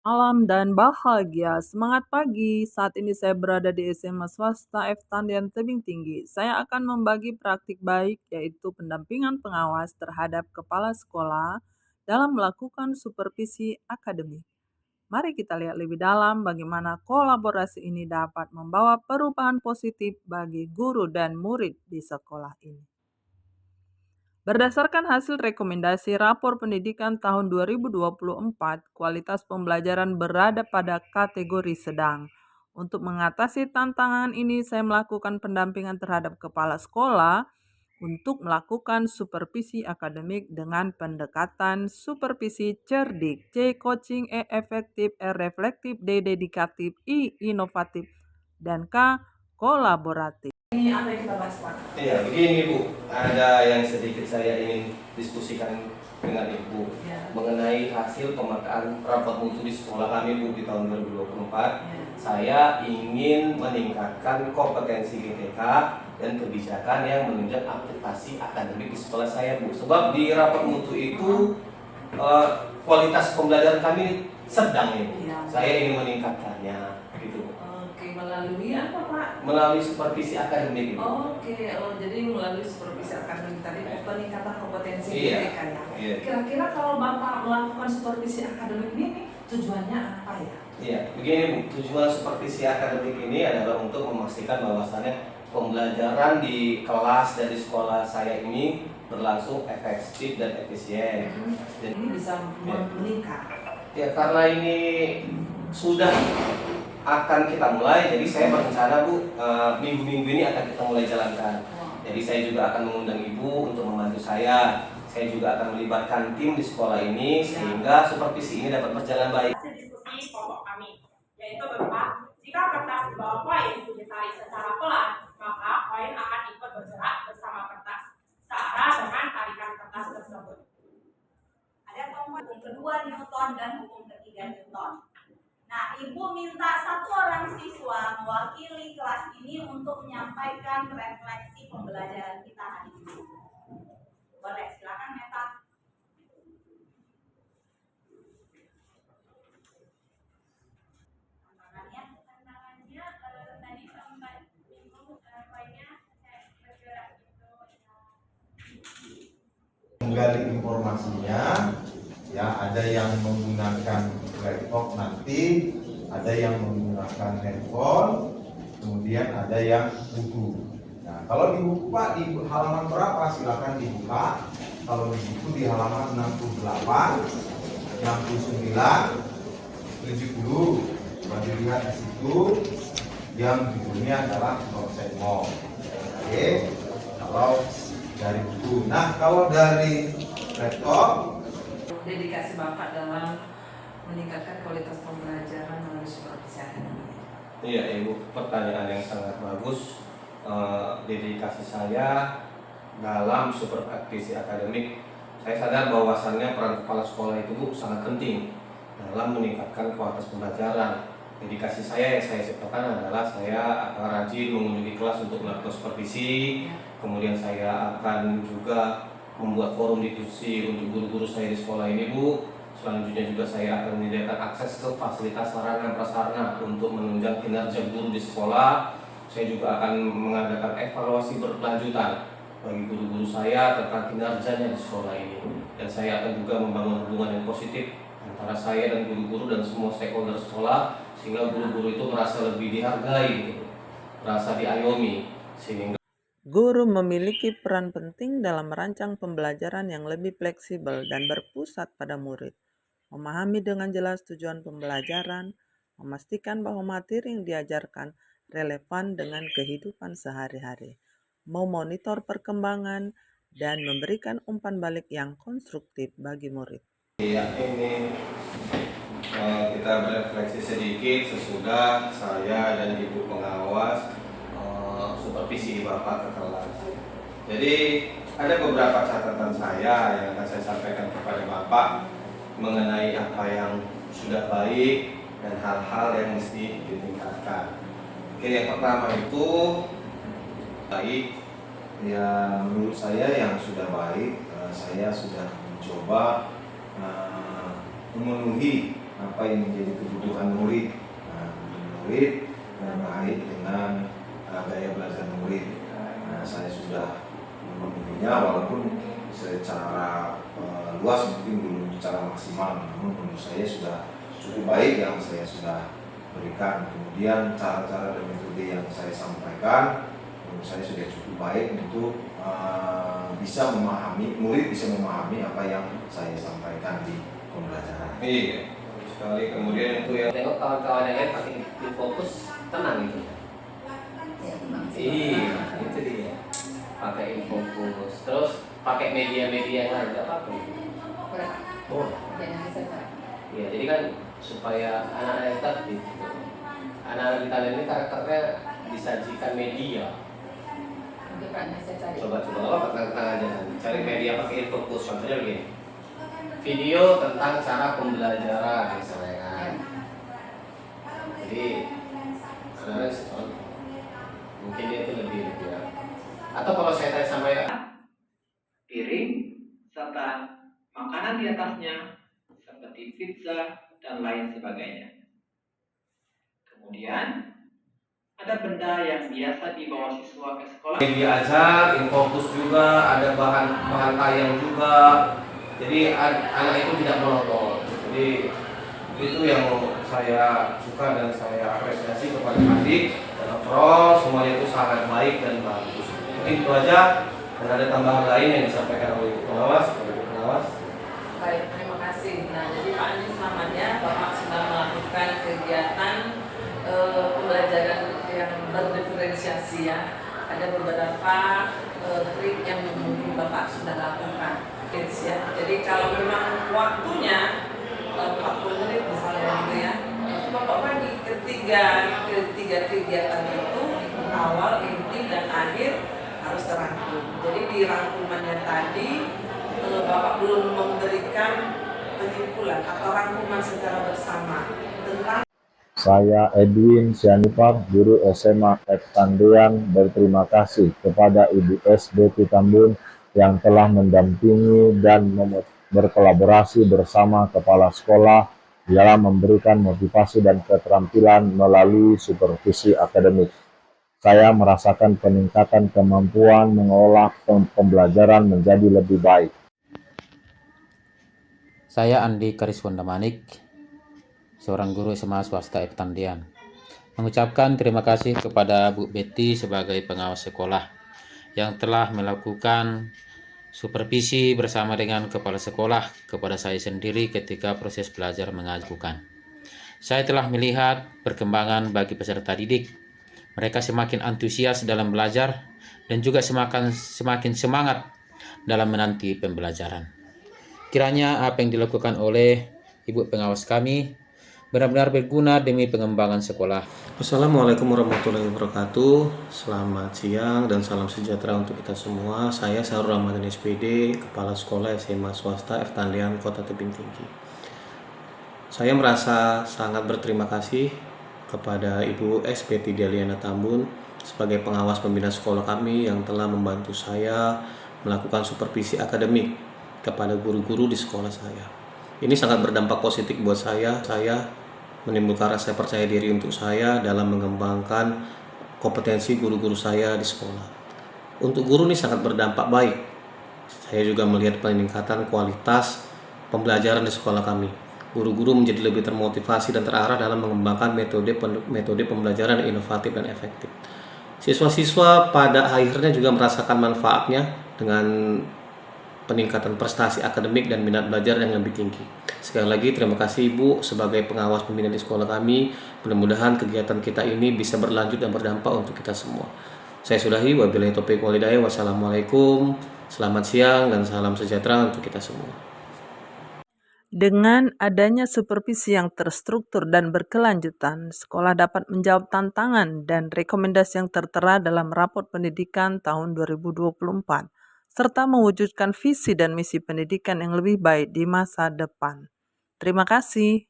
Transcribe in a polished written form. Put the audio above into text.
Malam dan bahagia. Semangat pagi. Saat ini saya berada di SMA swasta F Tandian Tebing Tinggi. Saya akan membagi praktik baik yaitu pendampingan pengawas terhadap kepala sekolah dalam melakukan supervisi akademik. Mari kita lihat lebih dalam bagaimana kolaborasi ini dapat membawa perubahan positif bagi guru dan murid di sekolah ini. Berdasarkan hasil rekomendasi rapor pendidikan tahun 2024, kualitas pembelajaran berada pada kategori sedang. Untuk mengatasi tantangan ini, saya melakukan pendampingan terhadap kepala sekolah untuk melakukan supervisi akademik dengan pendekatan supervisi cerdik, C coaching, E efektif, R reflektif, D dedikatif, I inovatif, dan K kolaboratif. Ini apa yang kita bahas, Pak? Iya, begini Bu, ada yang sedikit saya ingin diskusikan dengan Ibu mengenai hasil pemetaan rapat mutu di sekolah kami Bu di tahun 2024. Saya ingin meningkatkan kompetensi GTK dan kebijakan yang menunjang aplikasi akademik di sekolah saya Bu. Sebab di rapat mutu itu kualitas pembelajaran kami sedang ini. Saya ingin meningkatkannya gitu. Oke, melalui apa Pak? Melalui supervisi akademik. Oke, jadi melalui supervisi akademik tadi peningkatan kompetensi Iya. mereka ya. Iya. Kira-kira kalau Bapak melakukan supervisi akademik ini tujuannya apa ya? Iya, begini Bu, tujuan supervisi akademik ini adalah untuk memastikan bahwasannya pembelajaran di kelas dan di sekolah saya ini berlangsung efektif dan efisien. Dan Ini bisa meningkat. ya karena ini sudah akan kita mulai, jadi saya berencana Bu, minggu-minggu ini akan kita mulai jalankan. Jadi saya juga akan mengundang Ibu untuk membantu saya. Saya juga akan melibatkan tim di sekolah ini sehingga supervisi ini dapat berjalan baik. Hasil diskusi pokok kami, yaitu berupa jika kertas di bawah koin ditarik secara pelan, maka koin akan ikut bergerak bersama kertas searah dengan tarikan kertas tersebut. Ada hukum kedua Newton dan hukum ketiga Newton. Nah, Ibu minta satu orang siswa mewakili kelas ini untuk menyampaikan refleksi pembelajaran kita hari ini. Boleh, silakan Meta. Tantangannya tadi sampai minggu poinnya bergerak gitu. Menggali informasinya, ya ada yang menggunakan laptop nanti, ada yang menggunakan handphone, kemudian ada yang buku. Nah, kalau di buku Pak di halaman berapa silakan dibuka. Kalau di buku di halaman 68, 69, 70. Coba dilihat di situ yang judulnya adalah konsep mall. Oke, kalau dari buku. Nah, kalau dari laptop, Dedikasi Bapak dalam meningkatkan kualitas pembelajaran melalui supervisi akademik. Iya Ibu, pertanyaan yang sangat bagus. Dedikasi saya dalam supervisi akademik, saya sadar bahwasannya peran kepala sekolah itu Bu sangat penting dalam meningkatkan kualitas pembelajaran. Dedikasi saya yang saya ciptakan adalah saya akan rajin mengunjungi kelas untuk melakukan supervisi. Kemudian saya akan juga membuat forum diskusi untuk guru-guru saya di sekolah ini Bu. Selanjutnya juga saya akan menyediakan akses ke fasilitas sarana prasarana untuk menunjang kinerja guru di sekolah. Saya juga akan mengadakan evaluasi berkelanjutan bagi guru-guru saya tentang kinerjanya di sekolah ini. Dan saya akan juga membangun hubungan yang positif antara saya dan guru-guru dan semua stakeholder sekolah, sehingga guru-guru itu merasa lebih dihargai, merasa diayomi, sehingga Guru memiliki peran penting dalam merancang pembelajaran yang lebih fleksibel dan berpusat pada murid, memahami dengan jelas tujuan pembelajaran, memastikan bahwa materi yang diajarkan relevan dengan kehidupan sehari-hari, memonitor perkembangan, dan memberikan umpan balik yang konstruktif bagi murid. ya ini kita berefleksi sedikit sesudah saya dan Ibu pengawas supervisi Bapak ke kelas. Jadi ada beberapa catatan saya yang akan saya sampaikan kepada Bapak mengenai apa yang sudah baik dan hal-hal yang mesti ditingkatkan. Oke, yang pertama itu baik. ya menurut saya yang sudah baik, saya sudah mencoba memenuhi apa yang menjadi kebutuhan murid. Nah, murid terkait dengan gaya belajar murid. Nah, saya sudah memenuhinya walaupun secara luas mungkin belum secara maksimal, namun menurut saya sudah cukup baik yang saya sudah berikan. Kemudian cara-cara dan metode yang saya sampaikan menurut saya sudah cukup baik untuk bisa memahami, murid bisa memahami apa yang saya sampaikan di pembelajaran. Iya, sekali. Kemudian itu yang Tengok kawan-kawan yang lain pakai fokus, tenang gitu. Iya, itu dia. Pakai fokus, terus pakai media-media yang lain, nggak apa-apa. Oh, ya jadi kan supaya anak-anak yang tertib, gitu. Anak-anak kita ini karakternya disajikan media. Coba tenang aja, cari media pakai fokus. Contohnya begini, video tentang cara pembelajaran misalnya kan. Jadi anak-anak mungkin dia itu lebih ya. Atau kalau saya tanya sama ya, piring, serta makanan di atasnya seperti pizza dan lain sebagainya. Kemudian ada benda yang biasa dibawa siswa ke sekolah. media ajar, infokus juga, ada bahan tayang juga. Jadi anak itu tidak monoton. Jadi itu yang saya suka dan saya apresiasi kepada adik dan overall semuanya itu sangat baik dan bagus. Mungkin itu aja. Dan ada tambahan lain yang disampaikan oleh Ibu Pengawas. Baik, terima kasih. Nah, jadi Pak Anies namanya Bapak sudah melakukan kegiatan pembelajaran yang berdiferensiasi ya. Ada beberapa trik yang mungkin Bapak sudah lakukan. Ya. Jadi kalau memang waktunya 40 menit misalnya gitu ya, itu Bapak bagi ketiga kegiatan itu awal, inti, dan akhir harus terangkum. Jadi di rangkumannya tadi Bapak belum memberikan penyimpulan atau rangkuman secara bersama tentang. Saya Edwin Sianipar, guru SMA F. Tandean, berterima kasih kepada Ibu SBT Tambun yang telah mendampingi dan berkolaborasi bersama kepala sekolah dalam memberikan motivasi dan keterampilan melalui supervisi akademik. Saya merasakan peningkatan kemampuan mengolah pembelajaran menjadi lebih baik. Saya Andi Kariswanda Manik, seorang guru SMA swasta F. Tandean, mengucapkan terima kasih kepada Bu Betty sebagai pengawas sekolah yang telah melakukan supervisi bersama dengan kepala sekolah kepada saya sendiri ketika proses belajar mengajarkan. Saya telah melihat perkembangan bagi peserta didik. Mereka semakin antusias dalam belajar dan juga semakin semangat dalam menanti pembelajaran. Kiranya apa yang dilakukan oleh Ibu pengawas kami benar-benar berguna demi pengembangan sekolah. Assalamualaikum warahmatullahi wabarakatuh. Selamat siang dan salam sejahtera untuk kita semua. Saya Sahrul Ramadan SPD, Kepala Sekolah SMA Swasta F. Tandean, Kota Tebing Tinggi. Saya merasa sangat berterima kasih kepada Ibu SBT Deliana Tambun sebagai pengawas pembina sekolah kami yang telah membantu saya melakukan supervisi akademik kepada guru-guru di sekolah saya. Ini sangat berdampak positif buat saya. Saya menimbulkan rasa percaya diri untuk saya dalam mengembangkan kompetensi guru-guru saya di sekolah. Untuk guru ini sangat berdampak baik. Saya juga melihat peningkatan kualitas pembelajaran di sekolah kami. Guru-guru menjadi lebih termotivasi dan terarah dalam mengembangkan metode pembelajaran inovatif dan efektif. Siswa-siswa pada akhirnya juga merasakan manfaatnya dengan peningkatan prestasi akademik dan minat belajar yang lebih tinggi. Sekali lagi terima kasih Ibu sebagai pengawas pembina di sekolah kami. Mudah-mudahan kegiatan kita ini bisa berlanjut dan berdampak untuk kita semua. Saya sudahi, wabillahi taufiq wal hidayah. Wassalamualaikum, selamat siang dan salam sejahtera untuk kita semua. Dengan adanya supervisi yang terstruktur dan berkelanjutan, sekolah dapat menjawab tantangan dan rekomendasi yang tertera dalam raport pendidikan tahun 2024, serta mewujudkan visi dan misi pendidikan yang lebih baik di masa depan. Terima kasih.